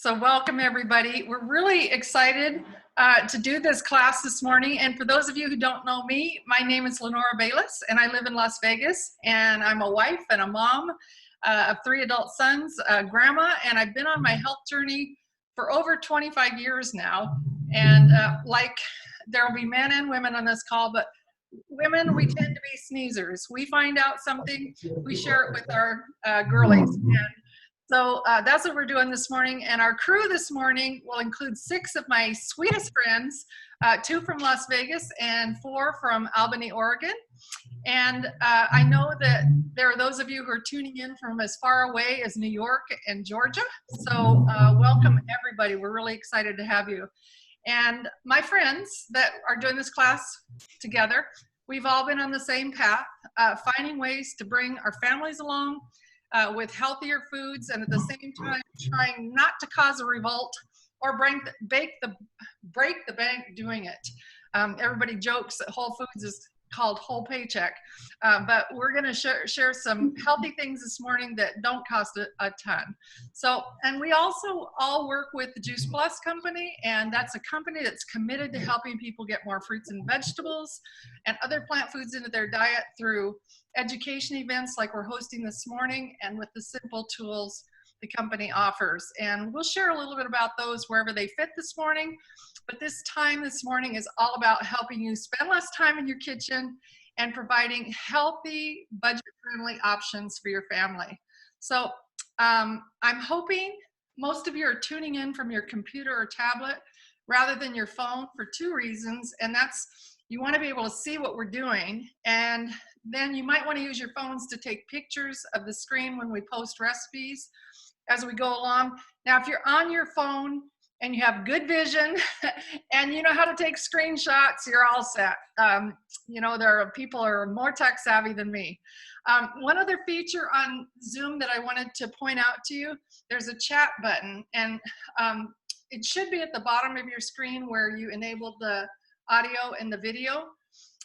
So welcome everybody. We're really excited to do this class this morning. And for those of you who don't know me, my name is Lenora Bayless and I live in Las Vegas, and I'm a wife and a mom of 3 adult sons, a grandma, and I've been on my health journey for over 25 years now. And like there will be men and women on this call, but women, we tend to be sneezers. We find out something, we share it with our girlies. And so that's what we're doing this morning. And our crew this morning will include 6 of my sweetest friends, 2 from Las Vegas and 4 from Albany, Oregon. And I know that there are those of you who are tuning in from as far away as New York and Georgia. So welcome everybody. We're really excited to have you. And my friends that are doing this class together, we've all been on the same path, finding ways to bring our families along with healthier foods, and at the same time trying not to cause a revolt or break the bank doing it. Everybody jokes that Whole Foods is called whole paycheck, but we're going to share some healthy things this morning that don't cost a ton. So, and we also all work with the Juice Plus company, and that's a company that's committed to helping people get more fruits and vegetables and other plant foods into their diet through education events like we're hosting this morning, and with the simple tools the company offers. And we'll share a little bit about those wherever they fit this morning. But this time this morning is all about helping you spend less time in your kitchen and providing healthy, budget-friendly options for your family. So I'm hoping most of you are tuning in from your computer or tablet rather than your phone for 2 reasons. And that's, you want to be able to see what we're doing, and then you might want to use your phones to take pictures of the screen when we post recipes as we go along. Now, if you're on your phone and you have good vision and you know how to take screenshots, you're all set. You know, there are people who are more tech savvy than me. One other feature on Zoom that I wanted to point out to you, there's a chat button, and it should be at the bottom of your screen where you enabled the audio and the video.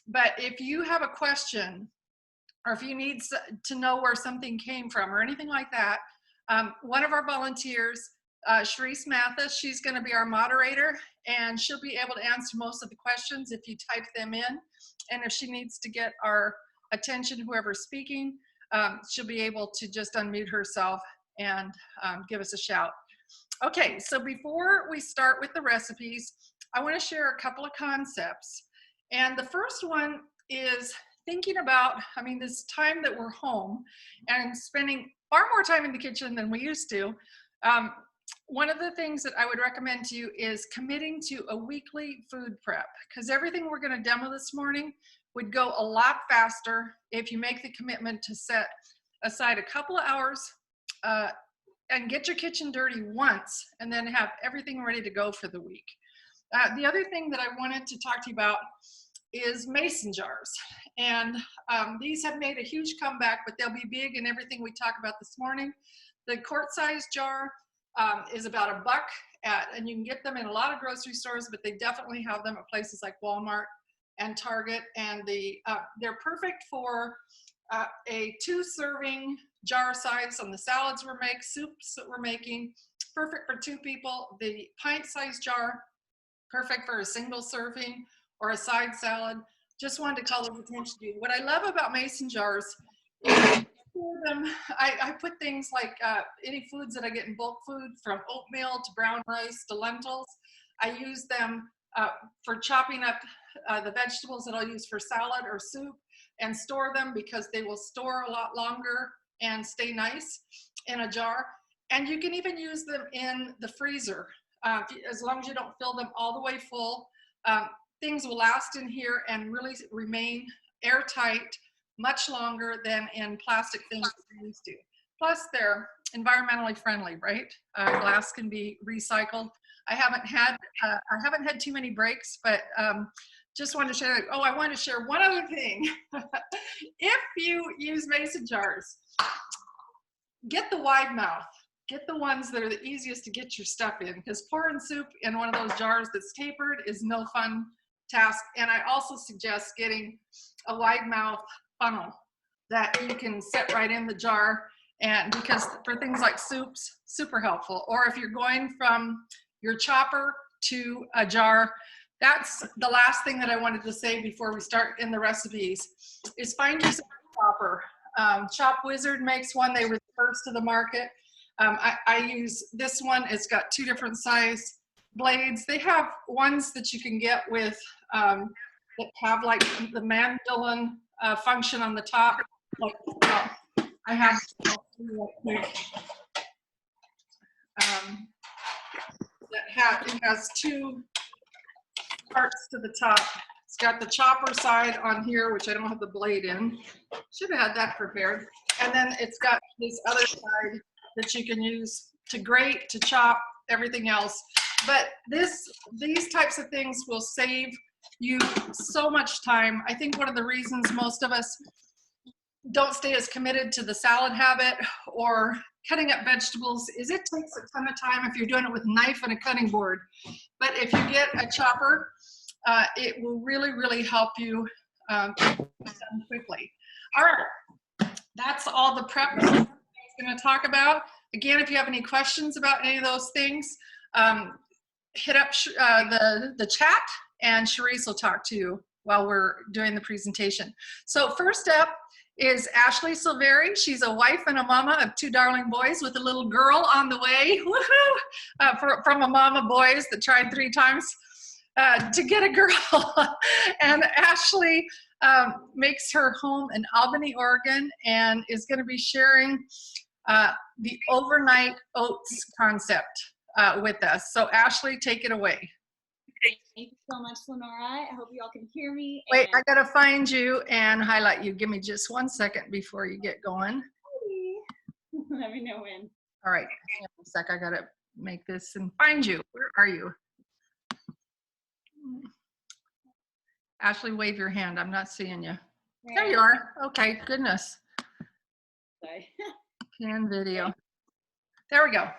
But if you have a question, or if you need to know where something came from or anything like that, one of our volunteers, Sharice Mathis, she's going to be our moderator, and she'll be able to answer most of the questions if you type them in. And if she needs to get our attention, whoever's speaking, she'll be able to just unmute herself and give us a shout. Okay, so before we start with the recipes, I want to share a couple of concepts. And the first one is thinking about, I mean, this time that we're home and spending far more time in the kitchen than we used to. One of the things that I would recommend to you is committing to a weekly food prep, because everything we're going to demo this morning would go a lot faster if you make the commitment to set aside a couple of hours and get your kitchen dirty once, and then have everything ready to go for the week. The other thing that I wanted to talk to you about is mason jars. And these have made a huge comeback, but they'll be big in everything we talk about this morning. The quart-sized jar is about $1 and you can get them in a lot of grocery stores, but they definitely have them at places like Walmart and Target. And they're perfect for a 2-serving jar size on the salads we're making, soups that we're making, perfect for 2 people. The pint-sized jar, perfect for a single serving or a side salad. Just wanted to call those attention to you. What I love about mason jars is I put things like any foods that I get in bulk food, from oatmeal to brown rice to lentils. I use them for chopping up the vegetables that I'll use for salad or soup, and store them because they will store a lot longer and stay nice in a jar. And you can even use them in the freezer as long as you don't fill them all the way full. Things will last in here and really remain airtight much longer than in plastic things that we're used to. Plus, they're environmentally friendly, right? Glass can be recycled. I haven't had too many breaks, but just wanted to share. Oh, I want to share one other thing. If you use mason jars, get the wide mouth. Get the ones that are the easiest to get your stuff in, because pouring soup in one of those jars that's tapered is no fun task. And I also suggest getting a wide mouth funnel that you can set right in the jar And because for things like soups, super helpful. Or if you're going from your chopper to a jar, that's the last thing that I wanted to say before we start in the recipes, is find yourself a chopper. Chop Wizard makes one. They were the first to the market. I use this one. It's got 2 different size blades. They have ones that you can get with that have like the mandolin function on the top. Like, I have it has 2 parts to the top. It's got the chopper side on here, which I don't have the blade in. Should have had that prepared. And then it's got this other side that you can use to grate, to chop, everything else. But these types of things will save you so much time. I think one of the reasons most of us don't stay as committed to the salad habit or cutting up vegetables is it takes a ton of time if you're doing it with a knife and a cutting board. But if you get a chopper, it will really, really help you quickly. All right, that's all the prep I'm going to talk about. Again, if you have any questions about any of those things, hit up the chat, and Charisse will talk to you while we're doing the presentation. So first up is Ashley Silveri. She's a wife and a mama of 2 darling boys with a little girl on the way. Woohoo! From a mama boys that tried 3 times to get a girl. And Ashley makes her home in Albany, Oregon, and is going to be sharing the overnight oats concept with us. So Ashley, take it away. Thank you so much, Lenora. I hope you all can hear me. Wait, I gotta find you and highlight you. Give me just 1 second before you get going. Let me know when. All right, hang on a sec. I gotta make this and find you. Where are you? Ashley, wave your hand. I'm not seeing you. There you are. Okay, goodness. Sorry. Can video. There we go.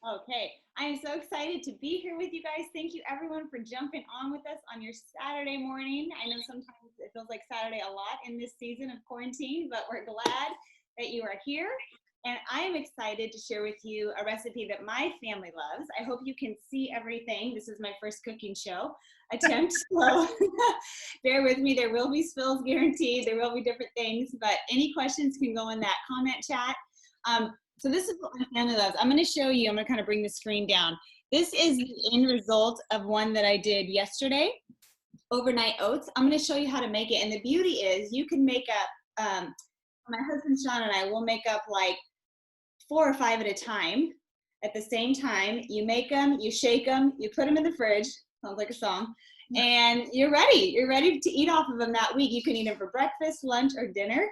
Okay, I am so excited to be here with you guys. Thank you everyone for jumping on with us on your Saturday morning. I know sometimes it feels like Saturday a lot in this season of quarantine, but we're glad that you are here. And I am excited to share with you a recipe that my family loves. I hope you can see everything. This is my first cooking show attempt, so bear with me. There will be spills guaranteed. There will be different things, but any questions can go in that comment chat. So this is what my family loves. I'm going to show you. I'm going to kind of bring the screen down. This is the end result of one that I did yesterday, overnight oats. I'm going to show you how to make it. And the beauty is you can make up, my husband Sean and I will make up like 4 or 5 at a time. At the same time, you make them, you shake them, you put them in the fridge. Sounds like a song. And you're ready. You're ready to eat off of them that week. You can eat them for breakfast, lunch, or dinner.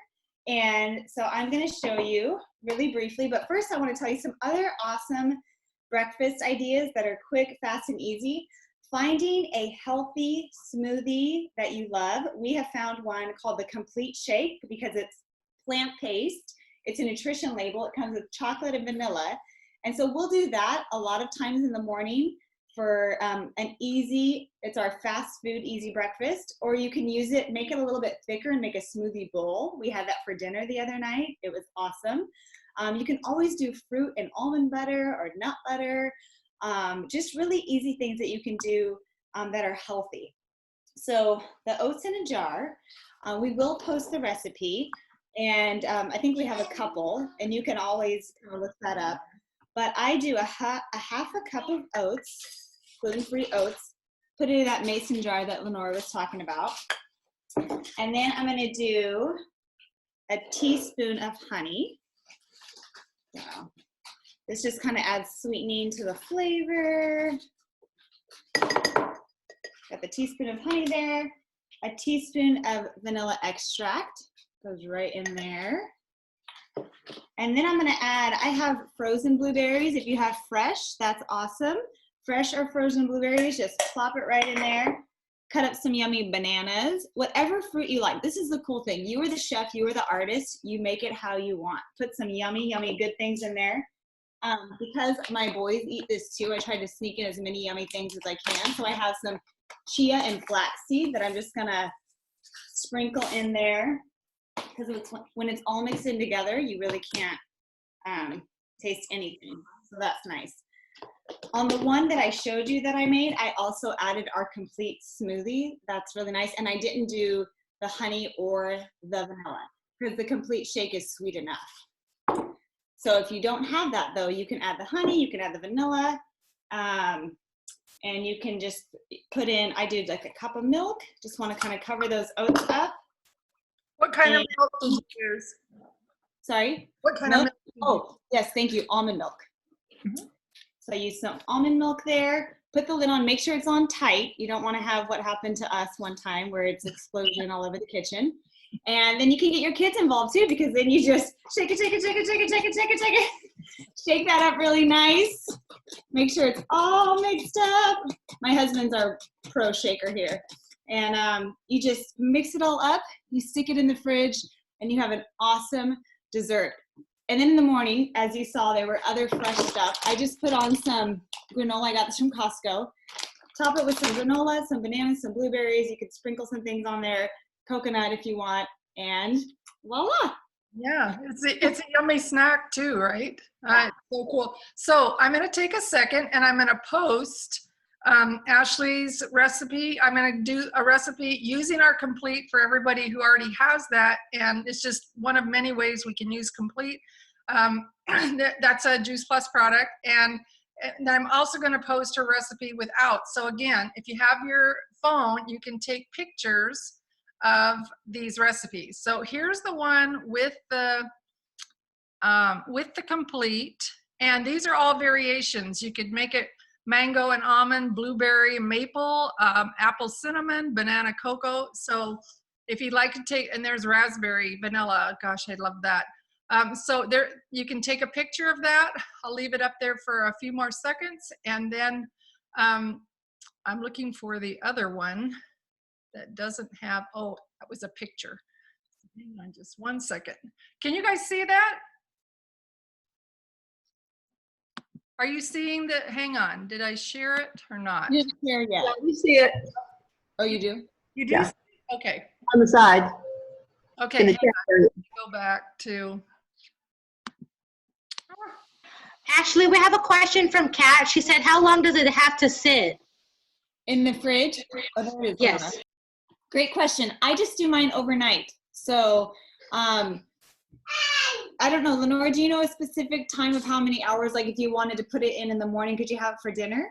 And so I'm going to show you really briefly, but first I want to tell you some other awesome breakfast ideas that are quick, fast, and easy. Finding a healthy smoothie that you love. We have found one called the Complete Shake because it's plant-based. It's a nutrition label. It comes with chocolate and vanilla. And so we'll do that a lot of times in the morning for an easy, it's our fast food easy breakfast, or you can use it, make it a little bit thicker and make a smoothie bowl. We had that for dinner the other night. It was awesome. You can always do fruit and almond butter or nut butter, just really easy things that you can do that are healthy. So the oats in a jar, we will post the recipe, and I think we have a couple, and you can always look that up. But I do a half a cup of oats, gluten-free oats, put it in that mason jar that Lenora was talking about. And then I'm gonna do a teaspoon of honey. Wow. This just kind of adds sweetening to the flavor. Got the teaspoon of honey there. A teaspoon of vanilla extract goes right in there. And then I'm gonna add, I have frozen blueberries. If you have fresh, that's awesome. Fresh or frozen blueberries, just plop it right in there. Cut up some yummy bananas, whatever fruit you like. This is the cool thing. You are the chef, you are the artist, you make it how you want. Put some yummy, yummy good things in there. Because my boys eat this too, I try to sneak in as many yummy things as I can. So I have some chia and flaxseed that I'm just gonna sprinkle in there. Because when it's all mixed in together, you really can't taste anything. So that's nice. On the one that I showed you that I made, I also added our complete smoothie. That's really nice. And I didn't do the honey or the vanilla because the complete shake is sweet enough. So if you don't have that though, you can add the honey, you can add the vanilla, and you can just put in, I did like a cup of milk. Just want to kind of cover those oats up. What kind of milk did you use? Sorry? What kind of milk? Oh, yes, thank you, almond milk. Mm-hmm. So I use some almond milk there. Put the lid on, make sure it's on tight. You don't want to have what happened to us one time where it's explosion all over the kitchen. And then you can get your kids involved too, because then you just shake it, shake it, shake it, shake it, shake it, shake it, shake it. Shake that up really nice. Make sure it's all mixed up. My husband's our pro shaker here. And you just mix it all up, you stick it in the fridge, and you have an awesome dessert. And then in the morning, as you saw, there were other fresh stuff. I just put on some granola. I got this from Costco. Top it with some granola, some bananas, some blueberries. You could sprinkle some things on there, coconut if you want, and voila. Yeah, it's a yummy snack too, right? So cool. So I'm going to take a second and I'm going to post Ashley's recipe. I'm going to do a recipe using our complete for everybody who already has that. And it's just one of many ways we can use complete. That's a Juice Plus product. And I'm also going to post her recipe without. So again, if you have your phone, you can take pictures of these recipes. So here's the one with the complete, and these are all variations. You could make it mango and almond, blueberry, maple, apple cinnamon, banana cocoa. So if you'd like to take, and there's raspberry, vanilla, gosh, I love that. So there, you can take a picture of that. I'll leave it up there for a few more seconds, and then I'm looking for the other one that doesn't have, oh, that was a picture. Hang on just one second. Can you guys see that? Are you seeing that? Hang on, did I share it or not? You didn't share yet. Yeah, we see it. Oh, you do? You do? Yeah. Okay. On the side. Okay, In the hang chat on. area. Go back to, Ashley, we have a question from Kat. She said, how long does it have to sit? In the fridge? Oh, there it is. Yes. Great question. I just do mine overnight. So I don't know, Lenora, do you know a specific time of how many hours? Like if you wanted to put it in the morning, could you have it for dinner?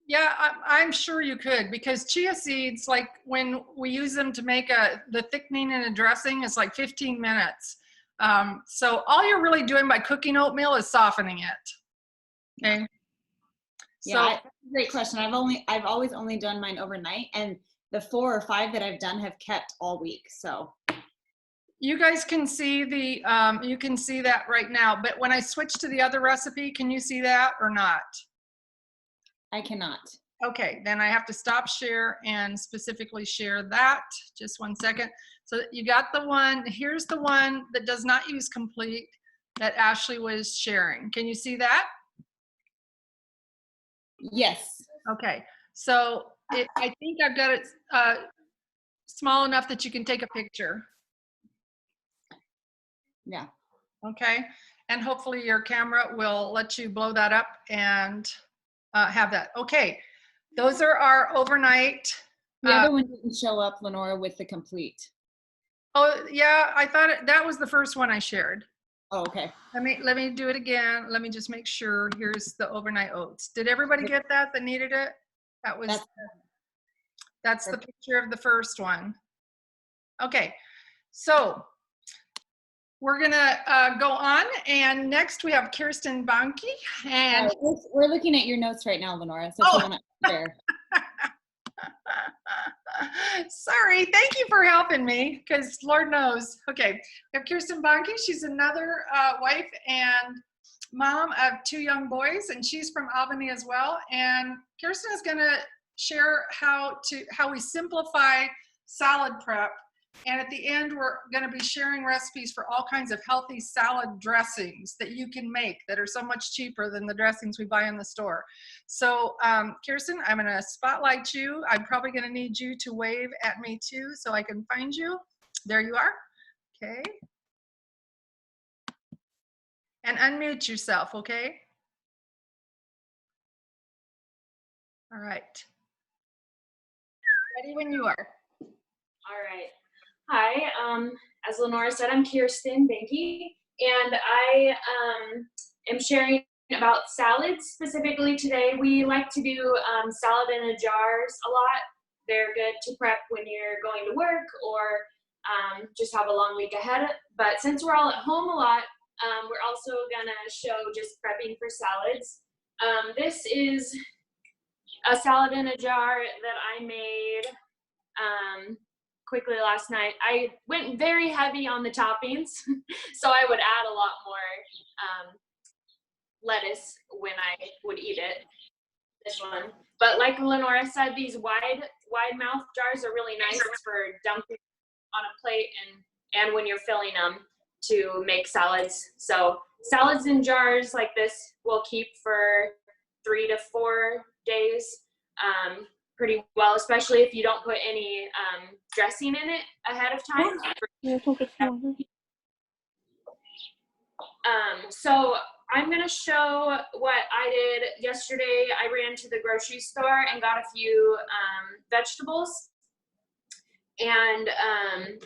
yeah, I'm sure you could, because chia seeds, like when we use them to make the thickening in a dressing, is like 15 minutes. So all you're really doing by cooking oatmeal is softening it. Okay. Yeah, great question. I've always only done mine overnight, and the 4 or 5 that I've done have kept all week. So you guys can see you can see that right now, but when I switch to the other recipe, can you see that or not? I cannot. Okay, then I have to stop share and specifically share that. Just one second. So you got the one, here's the one that does not use complete that Ashley was sharing. Can you see that? Yes. Okay, so I think I've got it small enough that you can take a picture. Yeah. Okay, and hopefully your camera will let you blow that up and have that. Okay, those are our overnight. The other one didn't show up, Lenora, with the complete. Oh yeah, I thought that was the first one I shared. Oh, okay. Let me do it again. Let me just make sure. Here's the overnight oats. Did everybody get that needed it? That was that's the picture of the first one. Okay, so we're gonna go on, and next we have Kirsten Bonke, and we're looking at your notes right now, Lenora. So if you want to share. Sorry, thank you for helping me, because Lord knows. Okay, we have Kirsten Bonke. She's another wife and mom of 2 young boys, and she's from Albany as well. And Kirsten is going to share how we simplify salad prep. And at the end, we're going to be sharing recipes for all kinds of healthy salad dressings that you can make that are so much cheaper than the dressings we buy in the store. So, Kirsten, I'm going to spotlight you. I'm probably going to need you to wave at me too so I can find you. There you are. Okay. And unmute yourself, okay? All right. Ready when you are. All right. Hi, as Lenora said, I'm Kirsten Benke, and I am sharing about salads specifically today. We like to do salad in a jars a lot. They're good to prep when you're going to work or just have a long week ahead. But since we're all at home a lot, we're also gonna show just prepping for salads. This is a salad in a jar that I made quickly last night. I went very heavy on the toppings, so I would add a lot more lettuce when I would eat it, this one. But like Lenora said, these wide mouth jars are really nice for dumping on a plate and when you're filling them to make salads. So salads in jars like this will keep for 3 to 4 days pretty well, especially if you don't put any dressing in it ahead of time. So I'm gonna show what I did yesterday. I ran to the grocery store and got a few vegetables, and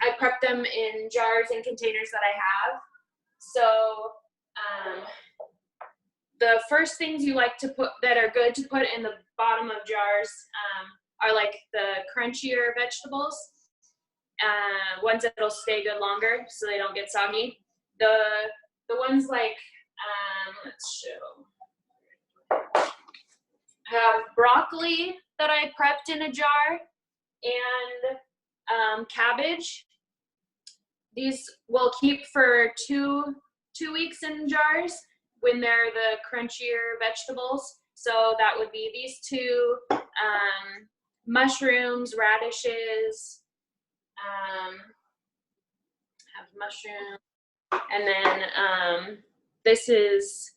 I prepped them in jars and containers that I have. So the first things you like to put that are good to put in the bottom of jars are like the crunchier vegetables, ones that'll stay good longer so they don't get soggy. The ones like, let's show. I have broccoli that I prepped in a jar and cabbage. These will keep for two weeks in jars when they're the crunchier vegetables. So that would be these two, mushrooms, radishes, have mushrooms, and then this is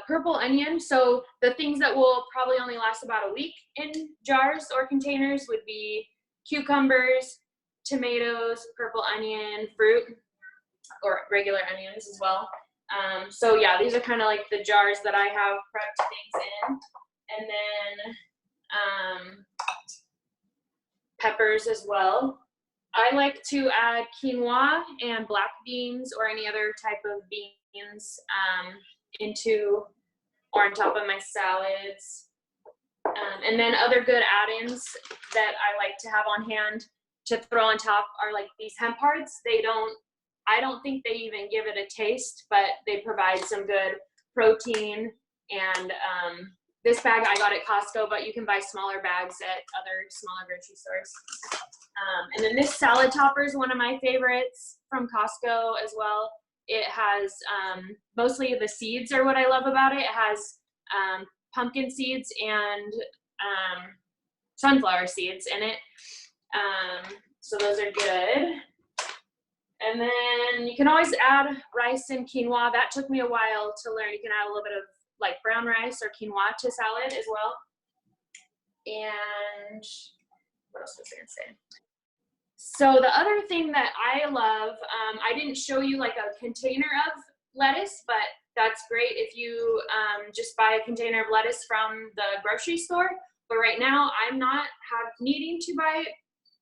purple onion. So the things that will probably only last about a week in jars or containers would be cucumbers, tomatoes, purple onion, fruit, or regular onions as well. So yeah, these are kind of like the jars that I have prepped things in. And then peppers as well. I like to add quinoa and black beans or any other type of beans into or on top of my salads. And then other good add-ins that I like to have on hand to throw on top are like these hemp hearts. I don't think they even give it a taste, but they provide some good protein. And this bag I got at Costco, but you can buy smaller bags at other smaller grocery stores. And then this salad topper is one of my favorites from Costco as well. It has mostly the seeds are what I love about it. It has pumpkin seeds and sunflower seeds in it. So those are good. And then you can always add rice and quinoa. That took me a while to learn. You can add a little bit of like brown rice or quinoa to salad as well. And what else was I gonna say? So the other thing that I love, I didn't show you like a container of lettuce, but that's great if you just buy a container of lettuce from the grocery store. But right now I'm not needing to buy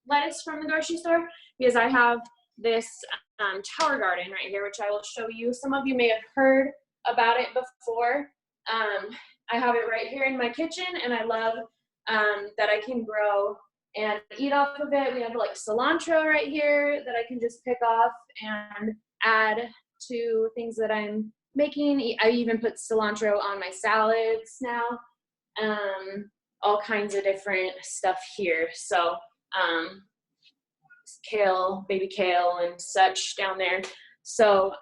lettuce from the grocery store because I have this tower garden right here, which I will show you. Some of you may have heard about it before. I have it right here in my kitchen, and I love that I can grow and eat off of it. We have like cilantro right here that I can just pick off and add to things that I'm making. I even put cilantro on my salads now. All kinds of different stuff here. So kale, baby kale and such down there. So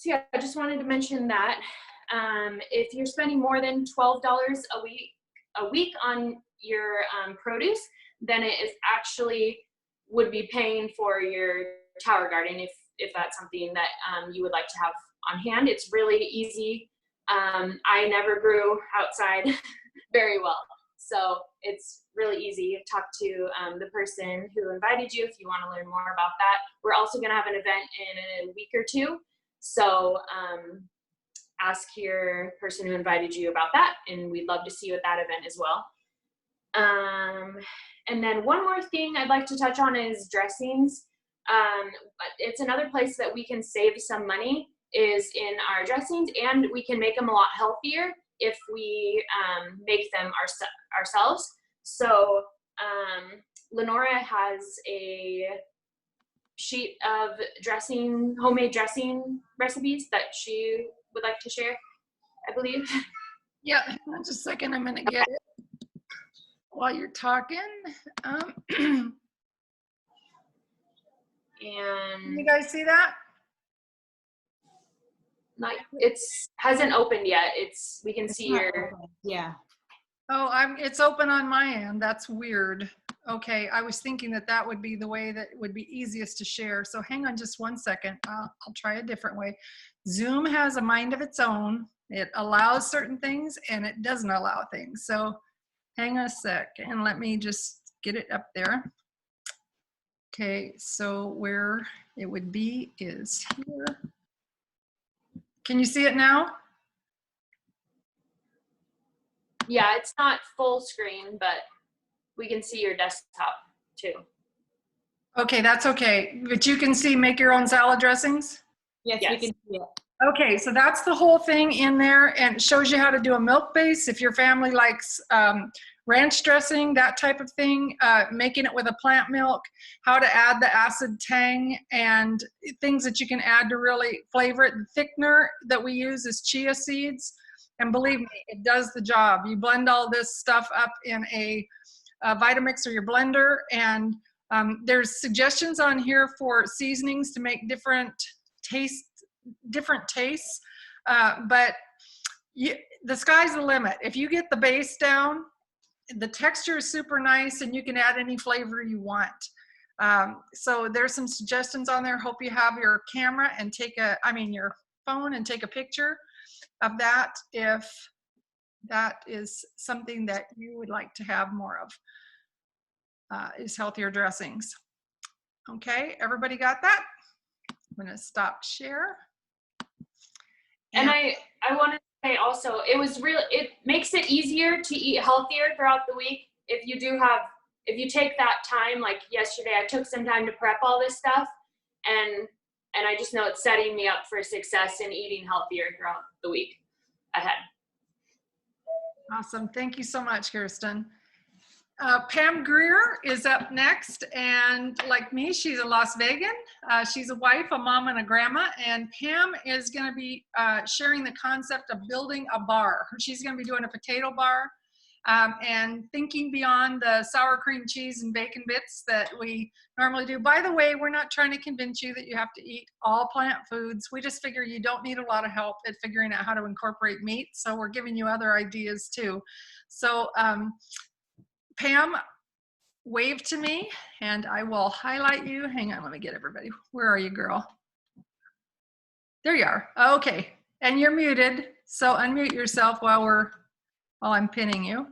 yeah, I just wanted to mention that if you're spending more than $12 a week on your produce, then it is actually would be paying for your tower garden if that's something that you would like to have on hand. It's really easy. I never grew outside very well. So it's really easy. Talk to the person who invited you if you want to learn more about that. We're also going to have an event in a week or two. So ask your person who invited you about that, and we'd love to see you at that event as well. And then one more thing I'd like to touch on is dressings. It's another place that we can save some money is in our dressings, and we can make them a lot healthier if we make them ourselves. So Lenora has a sheet of homemade dressing recipes that she would like to share, I believe. Yeah, hang on just a second. I'm gonna get it while you're talking. And You guys see that? hasn't opened yet. We can see your. Yeah. Oh, it's open on my end. That's weird. Okay, I was thinking that would be the way that would be easiest to share. So hang on just one second. I'll try a different way. Zoom has a mind of its own. It allows certain things and it doesn't allow things. So hang on a sec and let me just get it up there. Okay, so where it would be is here. Can you see it now? Yeah, it's not full screen, but we can see your desktop too. Okay, that's okay. But you can see make your own salad dressings? Yes, Yes. we can see it. Okay, so that's the whole thing in there, and it shows you how to do a milk base if your family likes ranch dressing, that type of thing, making it with a plant milk, how to add the acid tang, and things that you can add to really flavor it. The thickener that we use is chia seeds, and believe me, it does the job. You blend all this stuff up in a Vitamix or your blender, and there's suggestions on here for seasonings to make different tastes, but the sky's the limit. If you get the base down, the texture is super nice and you can add any flavor you want. So there's some suggestions on there. Hope you have your camera and your phone and take a picture of that if that is something that you would like to have more of, is healthier dressings. Okay, everybody got that? I'm gonna stop share. And I want to say also, it makes it easier to eat healthier throughout the week. If you take that time, like yesterday, I took some time to prep all this stuff, and I just know it's setting me up for success in eating healthier throughout the week ahead. Awesome, thank you so much, Kirsten. Pam Greer is up next, and like me, she's a Las Vegan. She's a wife, a mom, and a grandma, and Pam is going to be sharing the concept of building a bar. She's going to be doing a potato bar and thinking beyond the sour cream cheese and bacon bits that we normally do. By the way, we're not trying to convince you that you have to eat all plant foods. We just figure you don't need a lot of help at figuring out how to incorporate meat, so we're giving you other ideas too. So Pam, wave to me and I will highlight you. Hang on, let me get everybody. Where are you, girl? There you are. Okay, and you're muted, so unmute yourself while I'm pinning you.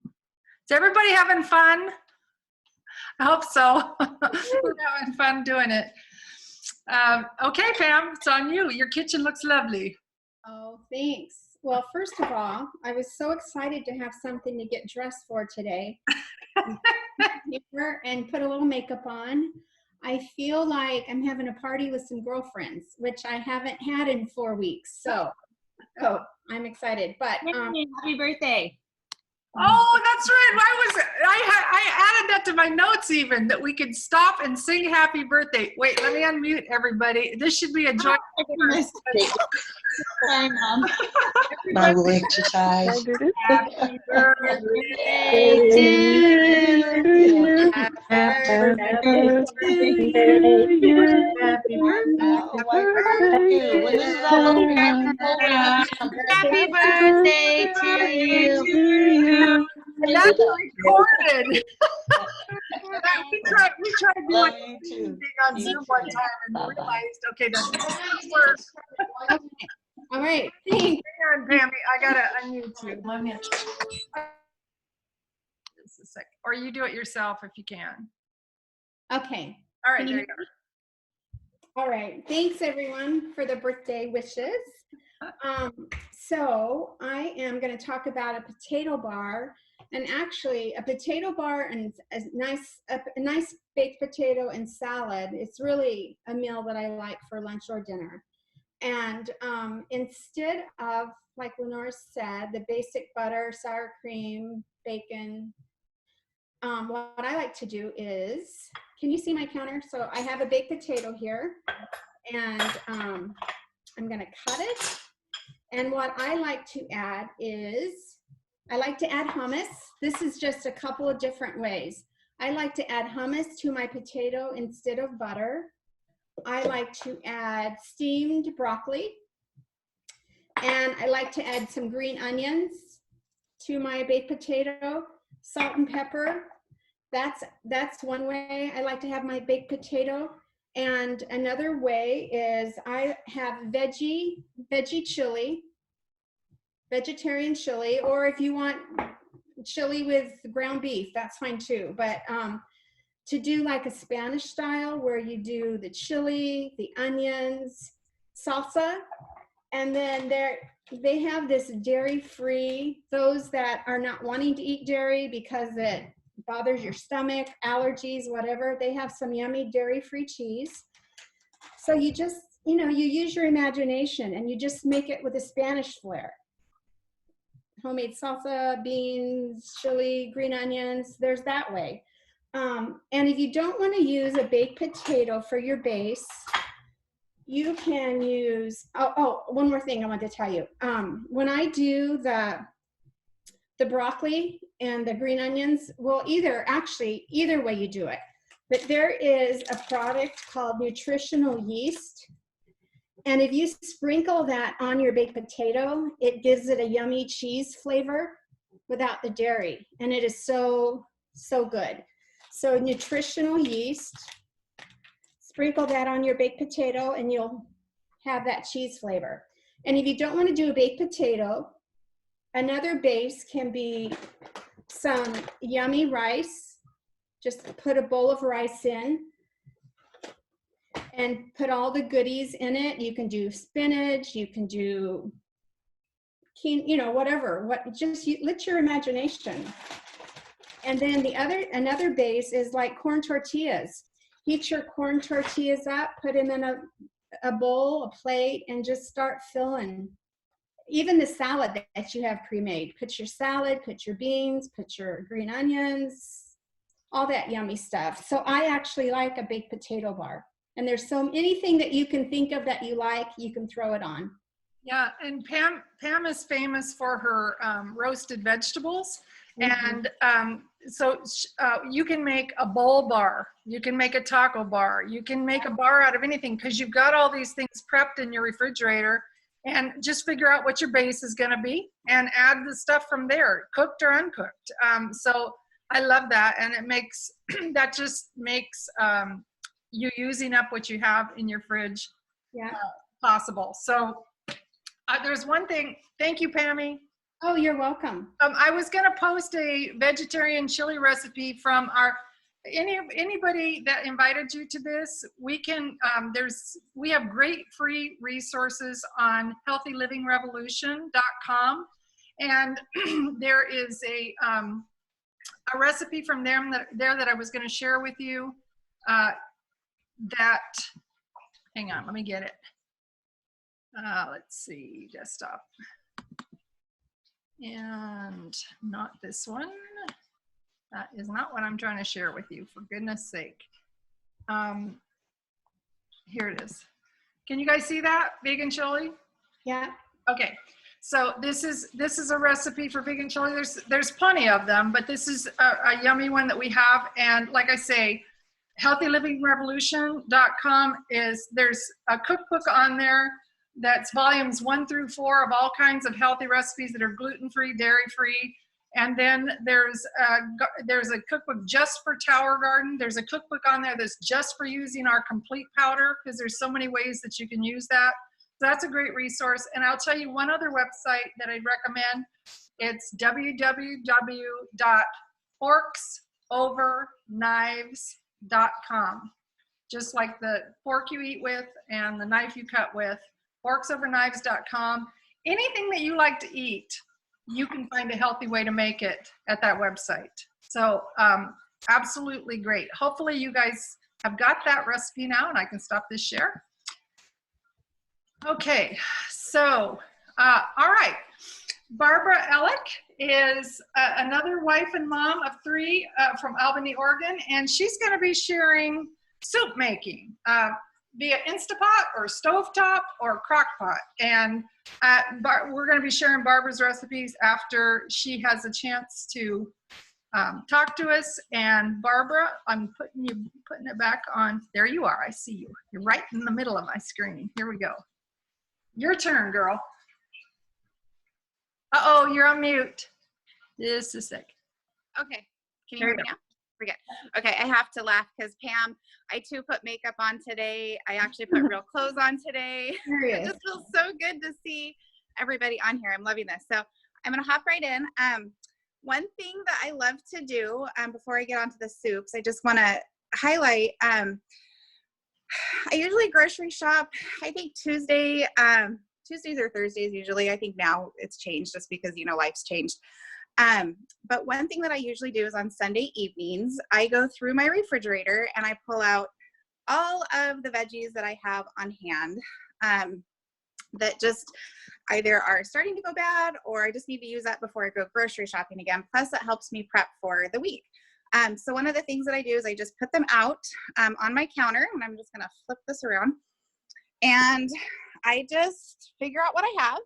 Is everybody having fun? I hope so. We're having fun doing it. Okay, Pam, it's on you. Your kitchen looks lovely. Oh, thanks. Well, first of all, I was so excited to have something to get dressed for today. And put a little makeup on. I feel like I'm having a party with some girlfriends, which I haven't had in 4 weeks. So, I'm excited. But happy birthday. Oh, that's right. I added that to my notes even, that we could stop and sing happy birthday. Wait, let me unmute everybody. This should be a joint. Sorry, Mom. I will exercise. Happy birthday to you. Happy birthday to you. Happy birthday. When this is all over, Happy birthday to you. And that's recorded. we tried doing Love you too. on Zoom one time and realized, okay, that's work. all right. Hang on, Pammy, I gotta unmute you. Love you. sec. Or you do it yourself if you can. Okay. All right, Can you there you hear me? All right. Thanks everyone for the birthday wishes. So I am going to talk about a potato bar, and actually a potato bar and a nice baked potato and salad. It's really a meal that I like for lunch or dinner. And instead of, like Lenore said, the basic butter, sour cream, bacon, what I like to do is, can you see my counter? So I have a baked potato here, and I'm going to cut it. And what I like to add is, I like to add hummus. This is just a couple of different ways. I like to add hummus to my potato instead of butter. I like to add steamed broccoli. And I like to add some green onions to my baked potato, salt and pepper. That's one way I like to have my baked potato. And another way is I have veggie chili, vegetarian chili, or if you want chili with ground beef, that's fine too. But to do like a Spanish style where you do the chili, the onions, salsa, and then they have this dairy-free, those that are not wanting to eat dairy because it bothers your stomach, allergies, whatever, they have some yummy dairy-free cheese. So you just, you use your imagination and you just make it with a Spanish flair. Homemade salsa, beans, chili, green onions, there's that way. And if you don't want to use a baked potato for your base, you can use, one more thing I want to tell you. When I do the broccoli and the green onions, well, either way you do it. But there is a product called nutritional yeast. And if you sprinkle that on your baked potato, it gives it a yummy cheese flavor without the dairy. And it is so, so good. So nutritional yeast, sprinkle that on your baked potato and you'll have that cheese flavor. And if you don't want to do a baked potato, another base can be some yummy rice. Just put a bowl of rice in and put all the goodies in it. You can do spinach, you can do, whatever. Let your imagination. And then another base is like corn tortillas. Heat your corn tortillas up, put them in a bowl, a plate, and just start filling. Even the salad that you have pre-made. Put your salad, put your beans, put your green onions, all that yummy stuff. So I actually like a baked potato bar. And there's anything that you can think of that you like, you can throw it on. Yeah, and Pam is famous for her roasted vegetables. Mm-hmm. And so you can make a bowl bar, you can make a taco bar, you can make a bar out of anything because you've got all these things prepped in your refrigerator, and just figure out what your base is going to be and add the stuff from there, cooked or uncooked. So I love that, and it makes that just makes you using up what you have in your fridge possible. So there's one thing. Thank you, Pammy. Oh, you're welcome. I was going to post a vegetarian chili recipe from anybody that invited you to this. We can, we have great free resources on healthylivingrevolution.com. And there is a recipe from them that I was going to share with you hang on, let me get it. Let's see, desktop. And not this one. That is not what I'm trying to share with you, for goodness sake. Here it is. Can you guys see that? Vegan chili? Yeah. Okay. So this is a recipe for vegan chili. There's plenty of them, but this is a yummy one that we have. And like I say, healthylivingrevolution.com there's a cookbook on there that's volumes 1 through 4 of all kinds of healthy recipes that are gluten-free, dairy-free. And then there's a cookbook just for Tower Garden. There's a cookbook on there that's just for using our complete powder, because there's so many ways that you can use that. So that's a great resource. And I'll tell you one other website that I'd recommend. It's www.oatmeal, forksovernifes.com. Just like the fork you eat with and the knife you cut with, forksovernifes.com. Anything that you like to eat, you can find a healthy way to make it at that website. So absolutely great. Hopefully you guys have got that recipe now and I can stop this share. Okay, so, all right. Barbara Ellick is another wife and mom of 3 from Albany, Oregon, and she's going to be sharing soup making via Instapot or stovetop or crockpot. And we're going to be sharing Barbara's recipes after she has a chance to talk to us. And Barbara, I'm putting it back on. There you are. I see you. You're right in the middle of my screen. Here we go. Your turn, girl. Uh-oh, you're on mute. Just a sec. Okay. Can you hear me now? We're good. Okay, I have to laugh because Pam, I too put makeup on today. I actually put real clothes on today. It just feels so good to see everybody on here. I'm loving this. So I'm going to hop right in. One thing that I love to do before I get onto the soups, I just want to highlight, I usually grocery shop, I think Tuesdays or Thursdays usually. I think now it's changed just because, you know, life's changed. But one thing that I usually do is on Sunday evenings, I go through my refrigerator and I pull out all of the veggies that I have on hand that just either are starting to go bad or I just need to use that before I go grocery shopping again. Plus it helps me prep for the week. So one of the things that I do is I just put them out on my counter, and I'm just going to flip this around, and I just figure out what I have,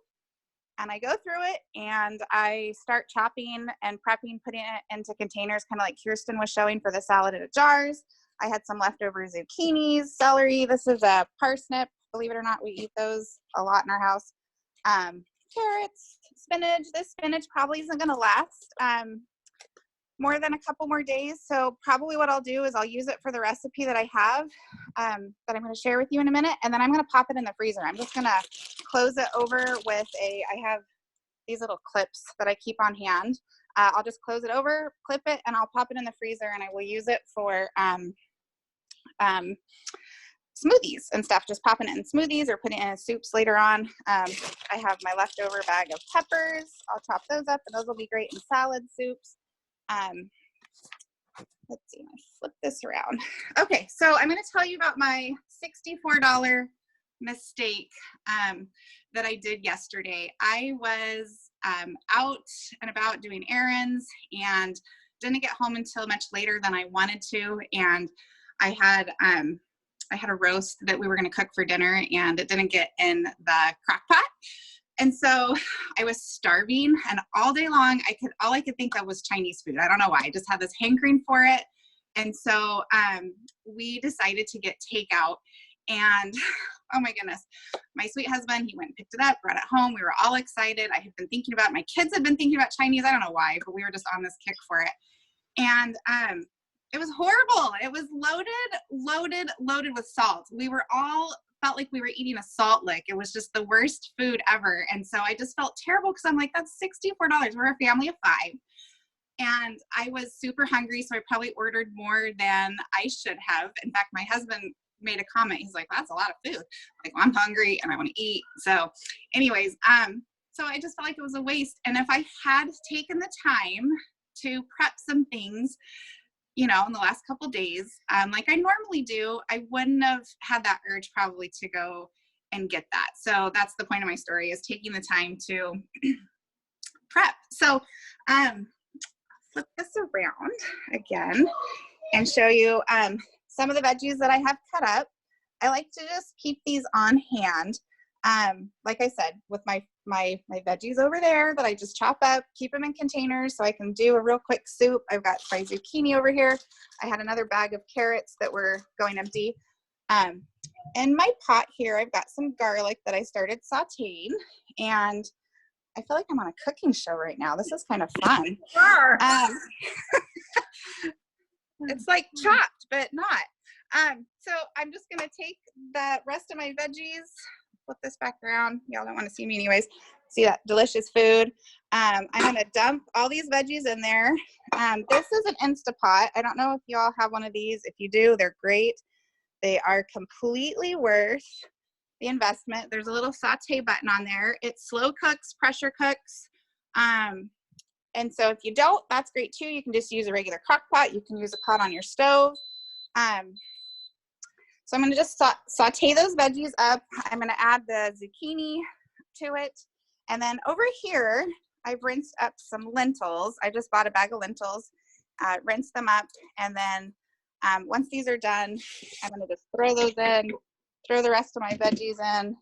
and I go through it, and I start chopping and prepping, putting it into containers, kind of like Kirsten was showing for the salad in jars. I had some leftover zucchinis, celery. This is a parsnip. Believe it or not, we eat those a lot in our house. Carrots, spinach. This spinach probably isn't going to last more than a couple more days. So probably what I'll do is I'll use it for the recipe that I have that I'm going to share with you in a minute. And then I'm going to pop it in the freezer. I'm just going to close it over with I have these little clips that I keep on hand. I'll just close it over, clip it, and I'll pop it in the freezer, and I will use it for smoothies and stuff, just popping it in smoothies or putting it in soups later on. I have my leftover bag of peppers. I'll chop those up, and those will be great in salad soups. Let's see, I flip this around. Okay, so I'm going to tell you about my $64 mistake that I did yesterday. I was out and about doing errands and didn't get home until much later than I wanted to, and I had a roast that we were going to cook for dinner, and it didn't get in the crock pot. And so I was starving, and all day long, all I could think of was Chinese food. I don't know why. I just had this hankering for it. And so we decided to get takeout, and oh my goodness, my sweet husband, he went and picked it up, brought it home. We were all excited. I had been thinking about it. My kids had been thinking about Chinese. I don't know why, but we were just on this kick for it. And it was horrible. It was loaded with salt. We were all felt like we were eating a salt lick. It was just the worst food ever. And so I just felt terrible because I'm like, that's $64. We're a family of 5. And I was super hungry, so I probably ordered more than I should have. In fact, my husband made a comment. He's like, that's a lot of food. Like, well, I'm hungry and I want to eat. So anyways, so I just felt like it was a waste. And if I had taken the time to prep some things, you know, in the last couple days, like I normally do, I wouldn't have had that urge probably to go and get that. So that's the point of my story, is taking the time to prep. So flip this around again and show you some of the veggies that I have cut up. I like to just keep these on hand. Like I said, with my veggies over there that I just chop up, keep them in containers so I can do a real quick soup. I've got my zucchini over here. I had another bag of carrots that were going empty. In my pot here, I've got some garlic that I started sauteing, and I feel like I'm on a cooking show right now. This is kind of fun. Sure. It's like chopped, but not. So I'm just going to take the rest of my veggies, flip this back around. Y'all don't want to see me anyways. See that delicious food. I'm gonna dump all these veggies in there. This is an Instapot. I don't know if you all have one of these. If you do, they're great. They are completely worth the investment. There's a little saute button on there. It slow cooks, pressure cooks. And so if you don't, that's great too. You can just use a regular crock pot. You can use a pot on your stove. So I'm gonna just saute those veggies up. I'm gonna add the zucchini to it. And then over here, I've rinsed up some lentils. I just bought a bag of lentils, rinsed them up. And then once these are done, I'm gonna just throw those in, throw the rest of my veggies in.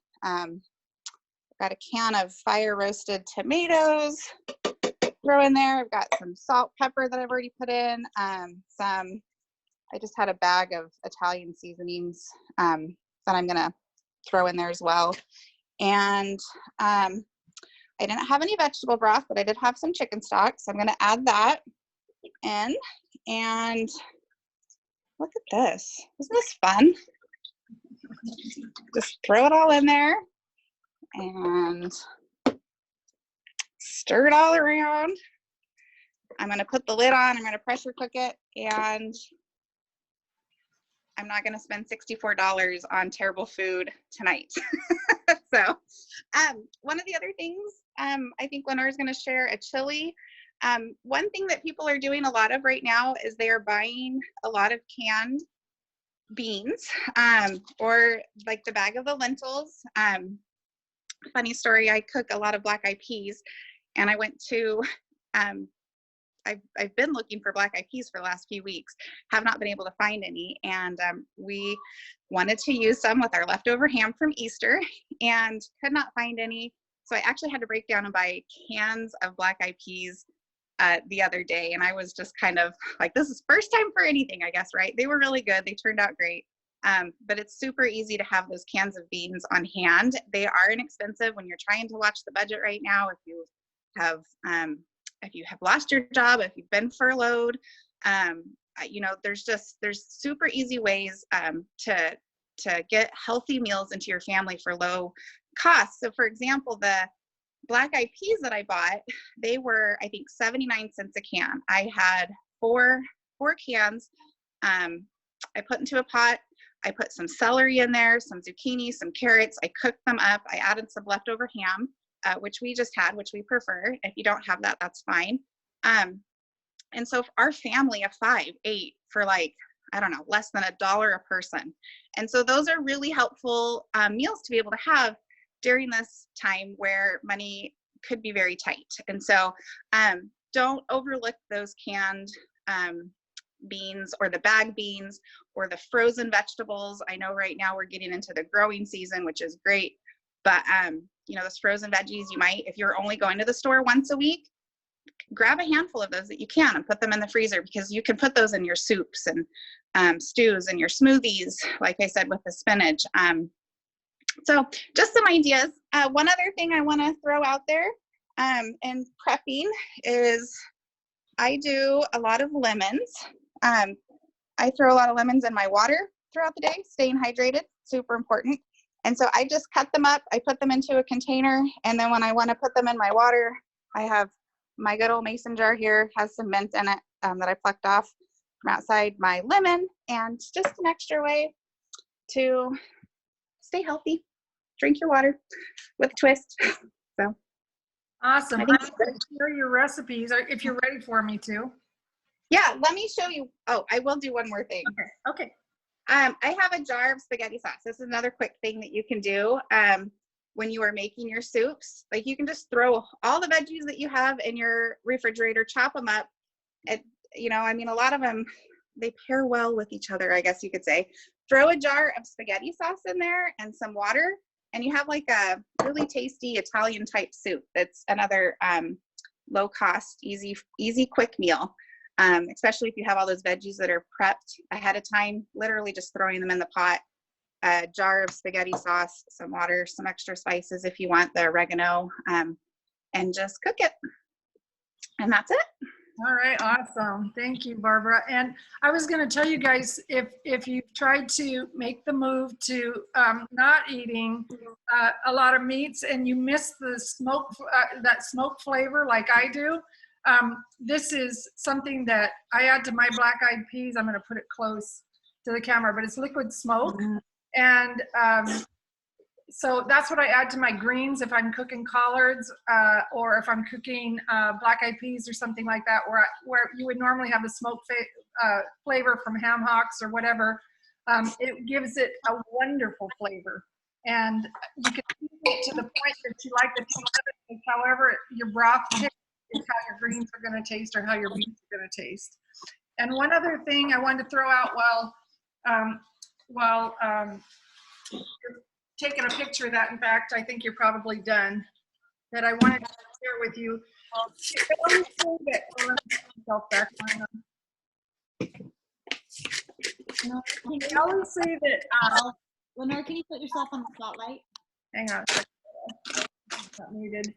Got a can of fire roasted tomatoes, throw in there. I've got some salt, pepper that I've already put in. I just had a bag of Italian seasonings that I'm gonna throw in there as well. And I didn't have any vegetable broth, but I did have some chicken stock. So I'm gonna add that in. And look at this. Isn't this fun? Just throw it all in there and stir it all around. I'm gonna put the lid on, I'm gonna pressure cook it, and I'm not gonna spend $64 on terrible food tonight. So one of the other things I think Lenore's gonna share a chili. One thing that people are doing a lot of right now is they are buying a lot of canned beans, or like the bag of the lentils. Funny story, I cook a lot of black eyed peas, and I went to, I've been looking for black eyed peas for the last few weeks, have not been able to find any, and we wanted to use some with our leftover ham from Easter and could not find any. So I actually had to break down and buy cans of black eyed peas the other day, and I was just kind of like, this is first time for anything, I guess, right? They were really good. They turned out great. But it's super easy to have those cans of beans on hand. They are inexpensive when you're trying to watch the budget right now. If you have lost your job, if you've been furloughed, you know, there's super easy ways to get healthy meals into your family for low cost. So for example, the black eyed peas that I bought, they were, I think, 79 cents a can. I had four cans. I put into a pot. I put some celery in there, some zucchini, some carrots. I cooked them up. I added some leftover ham, which we just had, which we prefer. If you don't have that, that's fine. And so our family of 5 ate for like, I don't know, less than $1 a person. And so those are really helpful meals to be able to have during this time where money could be very tight. And so don't overlook those canned beans or the bag beans or the frozen vegetables. I know right now we're getting into the growing season, which is great, but you know, those frozen veggies, you might, if you're only going to the store once a week, grab a handful of those that you can and put them in the freezer, because you can put those in your soups and stews and your smoothies, like I said, with the spinach. So just some ideas. One other thing I want to throw out there in prepping is I do a lot of lemons. I throw a lot of lemons in my water throughout the day, staying hydrated, super important. And so I just cut them up, I put them into a container, and then when I want to put them in my water, I have my good old mason jar here, has some mint in it that I plucked off from outside my lemon, and it's just an extra way to stay healthy. Drink your water with a twist. So Awesome. I'm going to share your recipes if you're ready for me to. Yeah, let me show you. Oh, I will do one more thing. Okay. I have a jar of spaghetti sauce. This is another quick thing that you can do when you are making your soups. Like, you can just throw all the veggies that you have in your refrigerator, chop them up. And, you know, I mean, a lot of them, they pair well with each other, I guess you could say. Throw a jar of spaghetti sauce in there and some water, and you have like a really tasty Italian type soup. That's another low cost, easy, quick meal. Especially if you have all those veggies that are prepped ahead of time, literally just throwing them in the pot, a jar of spaghetti sauce, some water, some extra spices if you want, the oregano, and just cook it. And that's it. All right, awesome. Thank you, Barbara. And I was going to tell you guys, if you've tried to make the move to not eating a lot of meats and you miss the smoke, that smoke flavor like I do, this is something that I add to my black-eyed peas. I'm going to put it close to the camera, but it's liquid smoke. And so that's what I add to my greens if I'm cooking collards or if I'm cooking black-eyed peas or something like that, where you would normally have a smoke flavor from ham hocks or whatever. It gives it a wonderful flavor. And you can heat it to the point that you like the taste of it. However your broth tastes is how your greens are going to taste or how your beans are going to taste. And one other thing I wanted to throw out while you're taking a picture of that, in fact, I think you're probably done, that I wanted to share with you. I always say that, Lenore, can you put yourself on the spotlight? hang on a second. It's not needed.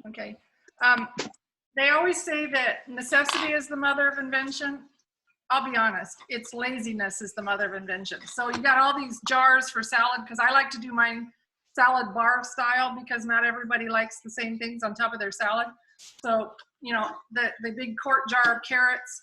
Okay. They always say that necessity is the mother of invention. I'll be honest, it's laziness is the mother of invention. So you got all these jars for salad, because I like to do mine salad bar style because not everybody likes the same things on top of their salad. So, you know, the big quart jar of carrots,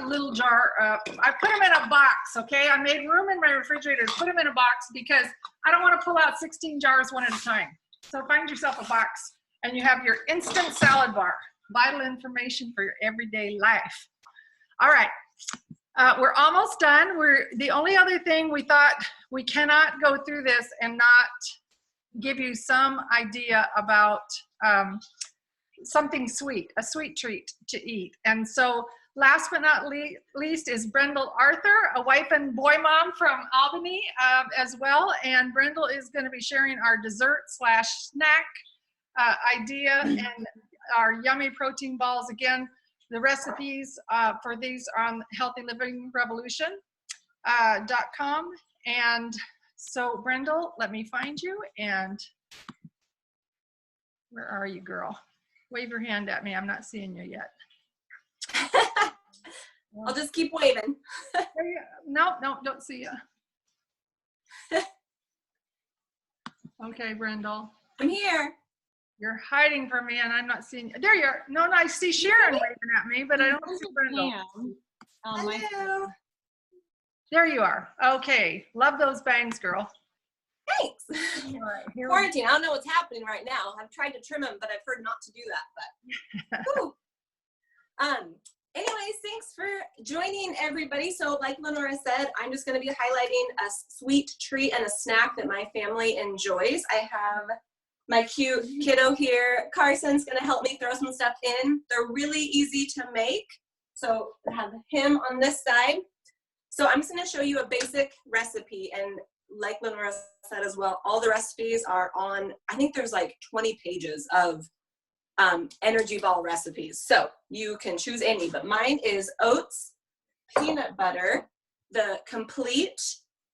little jar, I put them in a box, okay? I made room in my refrigerator to put them in a box because I don't want to pull out 16 jars one at a time. So find yourself a box and you have your instant salad bar, vital information for your everyday life. All right. We're almost done. The only other thing we thought, we cannot go through this and not give you some idea about something sweet, a sweet treat to eat. And so last but not least is Brendel Arthur, a wife and boy mom from Albany as well. And Brendel is going to be sharing our dessert / snack idea and our yummy protein balls. Again, the recipes for these are on healthylivingrevolution.com. And so Brendel, let me find you. And where are you, girl? Wave your hand at me. I'm not seeing you yet. I'll just keep waving. No, don't see you. Okay, Brendel. I'm here. You're hiding from me and I'm not seeing you. There you are. No, I see Sharon waving at me, but I don't see Brendel. Hello. There you are. Okay. Love those bangs, girl. Thanks. All right, here Quarantine. I don't know what's happening right now. I've tried to trim them, but I've heard not to do that. But anyways, thanks for joining, everybody. So like Lenora said, I'm just going to be highlighting a sweet treat and a snack that my family enjoys. I have my cute kiddo here. Carson's going to help me throw some stuff in. They're really easy to make. So I have him on this side. So I'm just going to show you a basic recipe, and like Lenora said as well, all the recipes are on, I think there's like 20 pages of energy ball recipes. So you can choose any, but mine is oats, peanut butter, the complete,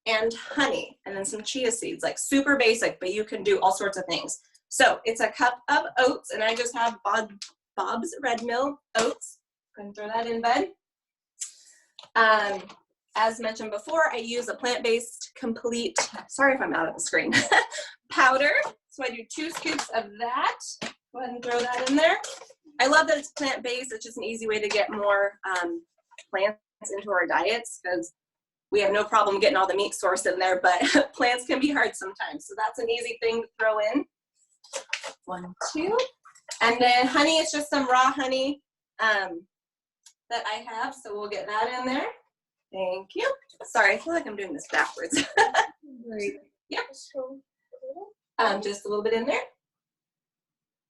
and honey, and then some chia seeds, like super basic, but you can do all sorts of things. So it's a cup of oats, and I just have Bob's Red Mill oats. Go ahead and throw that in, bud. As mentioned before, I use a plant-based complete, sorry if I'm out of the screen, powder. So I do 2 scoops of that. Go ahead and throw that in there. I love that it's plant-based. It's just an easy way to get more plants into our diets, because we have no problem getting all the meat source in there, but plants can be hard sometimes. So that's an easy thing to throw in. 1, 2. And then honey, it's just some raw honey that I have. So we'll get that in there. Thank you. Sorry, I feel like I'm doing this backwards. Great. Yep. Just a little bit in there.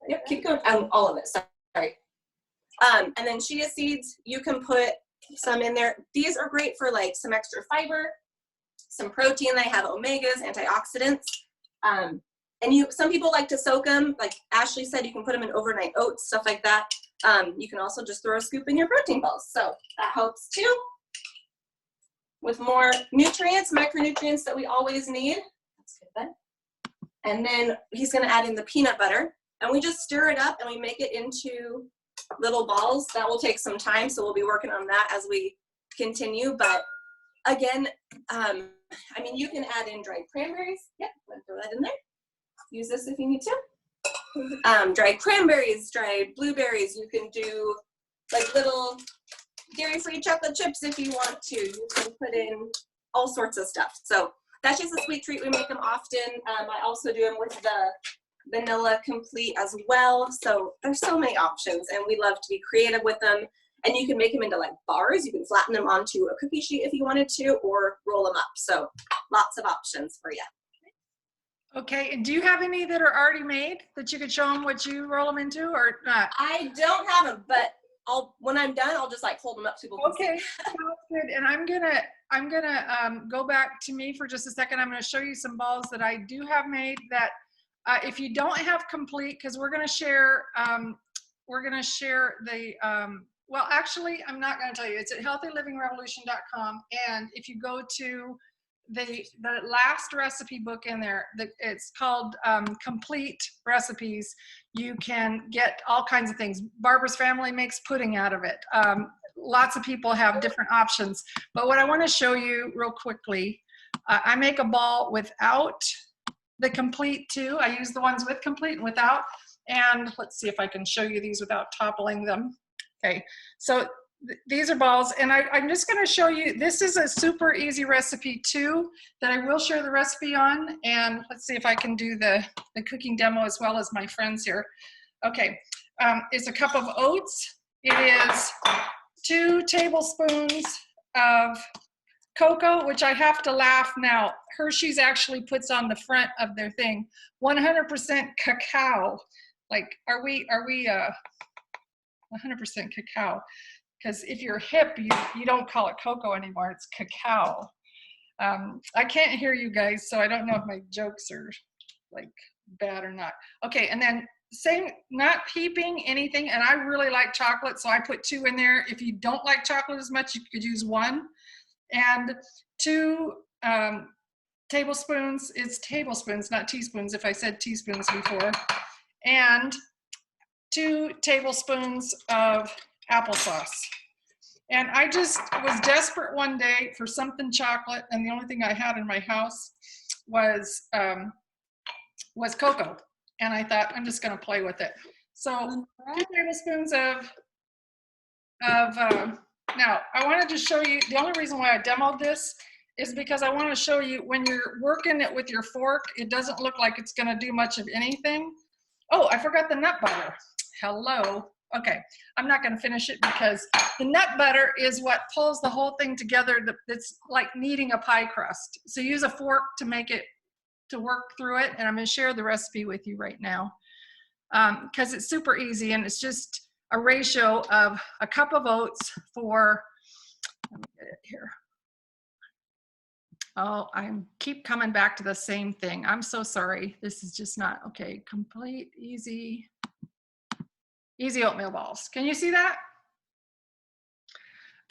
Yep, keep going. All of it, sorry. And then chia seeds, you can put some in there. These are great for like some extra fiber, some protein. They have omegas, antioxidants. And some people like to soak them. Like Ashley said, you can put them in overnight oats, stuff like that. You can also just throw a scoop in your protein balls. So that helps too. With more nutrients, micronutrients that we always need. That's good then. And then he's going to add in the peanut butter. And we just stir it up and we make it into little balls. That will take some time, so we'll be working on that as we continue. But again, I mean, you can add in dried cranberries. Yep, I'm gonna throw that in there. Use this if you need to. Dried cranberries, dried blueberries. You can do like little dairy-free chocolate chips if you want to. You can put in all sorts of stuff. So that's just a sweet treat. We make them often. I also do them with the vanilla complete as well. So there's so many options, and we love to be creative with them. And you can make them into like bars. You can flatten them onto a cookie sheet if you wanted to, or roll them up. So lots of options for you. Okay, and do you have any that are already made that you could show them what you roll them into, or not? I don't have them, but when I'm done, I'll just like hold them up so people can Okay, sounds good. And I'm gonna go back to me for just a second. I'm gonna show you some balls that I do have made that if you don't have complete, because we're gonna share the well, actually, I'm not gonna tell you. It's at healthylivingrevolution.com, and if you go to the last recipe book in there, it's called Complete Recipes. You can get all kinds of things. Barbara's family makes pudding out of it. Lots of people have different options. But what I want to show you real quickly, I make a ball without the complete too. I use the ones with complete and without. And let's see if I can show you these without toppling them. Okay, so these are balls, and I'm just going to show you. This is a super easy recipe too that I will share the recipe on, and let's see if I can do the cooking demo as well as my friends here. Okay, it's a cup of oats. It is 2 tablespoons of cocoa, which I have to laugh now. Hershey's actually puts on the front of their thing 100% cacao. Like, are we 100% cacao? Because if you're hip, you don't call it cocoa anymore, it's cacao. I can't hear you guys, so I don't know if my jokes are like bad or not. Okay, and then same, not heaping anything, and I really like chocolate, so I put 2 in there. If you don't like chocolate as much, you could use 1. And 2 tablespoons, it's tablespoons, not teaspoons, if I said teaspoons before. And 2 tablespoons of applesauce. And I just was desperate one day for something chocolate, and the only thing I had in my house was cocoa. And I thought, I'm just going to play with it. So 2 tablespoons now I wanted to show you, the only reason why I demoed this is because I want to show you when you're working it with your fork, it doesn't look like it's going to do much of anything. Oh, I forgot the nut butter. Hello. Okay, I'm not going to finish it because the nut butter is what pulls the whole thing together. It's like kneading a pie crust. So use a fork to make it, to work through it. And I'm going to share the recipe with you right now because it's super easy, and it's just a ratio of a cup of oats for, let me get it here. Oh, I keep coming back to the same thing. I'm so sorry. This is just not, okay, complete, easy oatmeal balls. Can you see that?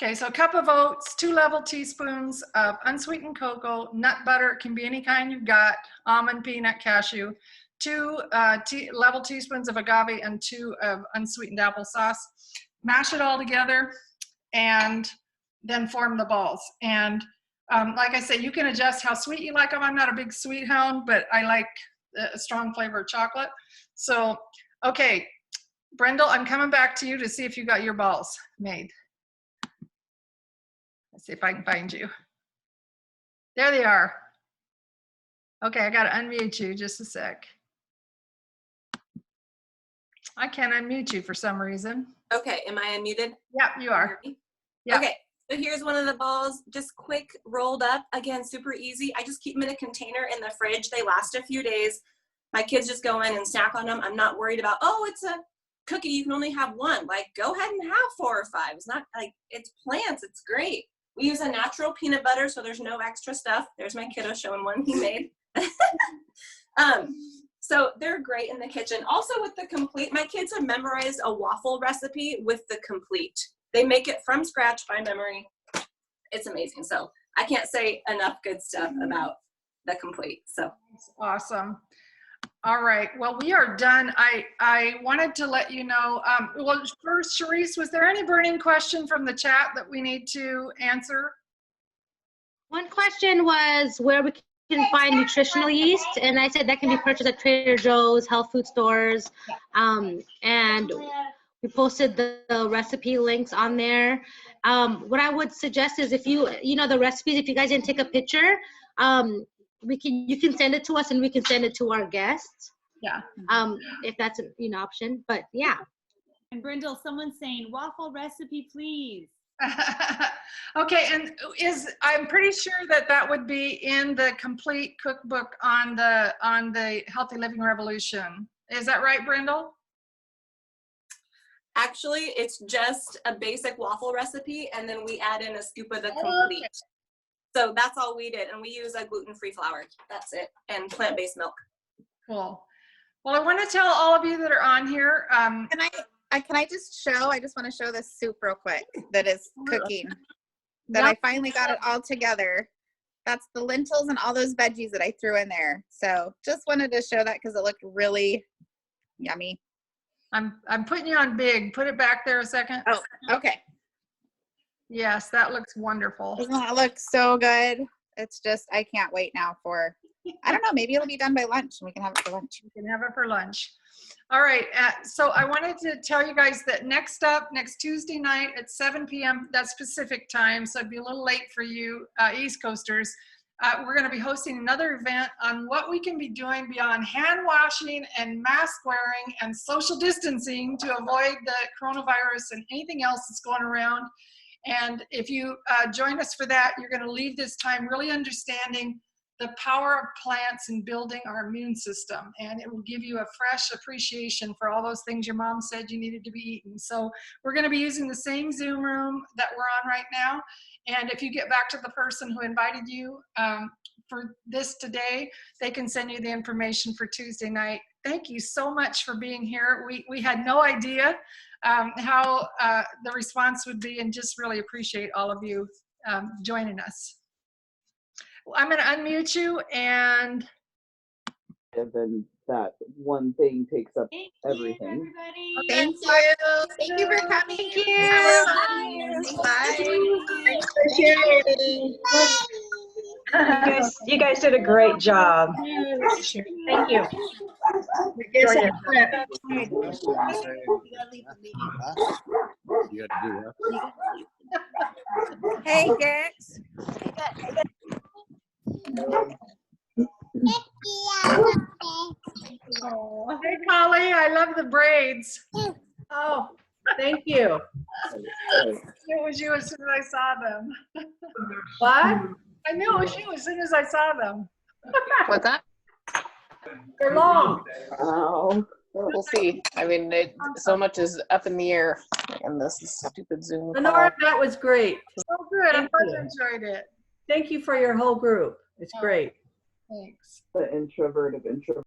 Okay, so a cup of oats, 2 level teaspoons of unsweetened cocoa, nut butter, can be any kind you've got, almond, peanut, cashew, 2 level teaspoons of agave, and 2 of unsweetened applesauce. Mash it all together and then form the balls. And like I said, you can adjust how sweet you like them. I'm not a big sweet hound, but I like a strong flavor of chocolate. So, okay, Brendel, I'm coming back to you to see if you got your balls made. Let's see if I can find you. There they are. Okay, I got to unmute you just a sec. I can't unmute you for some reason. Okay, am I unmuted? Yep, you are. Yep. Okay, so here's one of the balls, just quick, rolled up. Again, super easy. I just keep them in a container in the fridge. They last a few days. My kids just go in and snack on them. I'm not worried about, oh, it's a cookie, you can only have 1. Like, go ahead and have 4 or 5. It's not like, it's plants, it's great. We use a natural peanut butter, so there's no extra stuff. There's my kiddo showing one he made. So they're great in the kitchen. Also with the complete, my kids have memorized a waffle recipe with the complete. They make it from scratch by memory. It's amazing. So I can't say enough good stuff about the complete. So that's awesome. All right. Well, we are done. I wanted to let you know. Well, first, Sharice, was there any burning question from the chat that we need to answer? One question was where we can find nutritional yeast, and I said that can be purchased at Trader Joe's, health food stores, and we posted the recipe links on there. What I would suggest is if you know the recipes, if you guys didn't take a picture, you can send it to us and we can send it to our guests. Yeah. If that's an option, but yeah. And Brindle, someone's saying waffle recipe, please. Okay, and I'm pretty sure that would be in the complete cookbook on the Healthy Living Revolution. Is that right, Brindle? Actually, it's just a basic waffle recipe, and then we add in a scoop of the complete. Okay. So that's all we did, and we use a gluten-free flour. That's it, and plant-based milk. Cool. Well, I want to tell all of you that are on here. Can I just show? I just want to show this soup real quick that is cooking. That I finally got it all together. That's the lentils and all those veggies that I threw in there. So just wanted to show that because it looked really yummy. I'm putting you on big. Put it back there a second. Oh, okay. Yes, that looks wonderful. Doesn't that look so good? It's just, I can't wait now for, I don't know, maybe it'll be done by lunch and we can have it for lunch. You can have it for lunch. All right, so I wanted to tell you guys that next Tuesday night at 7 p.m., that's Pacific time, so it'd be a little late for you East Coasters. We're going to be hosting another event on what we can be doing beyond hand washing and mask wearing and social distancing to avoid the coronavirus and anything else that's going around. And if you join us for that, you're going to leave this time really understanding the power of plants in building our immune system. And it will give you a fresh appreciation for all those things your mom said you needed to be eating. So we're going to be using the same Zoom room that we're on right now. And if you get back to the person who invited you for this today, they can send you the information for Tuesday night. Thank you so much for being here. We had no idea how the response would be, and just really appreciate all of you joining us. I'm going to unmute you and then that one thing takes up Thank everything. you, everybody. Thank you. Thank you for coming. Thank you. Bye. Thanks for sharing. You guys did a great job. Thank you. Hey, Gex. hey, Polly, I love the braids. Oh, thank you. It was you as soon as I saw them. What? I knew it was you as soon as I saw them. What's that? They're long. Oh. We'll see. I mean, so much is up in the air in this stupid Zoom call. Lenora, that was great. So good. Thank I really you. enjoyed it. Thank you for your whole group. It's great. Thanks. The introvert of introverts.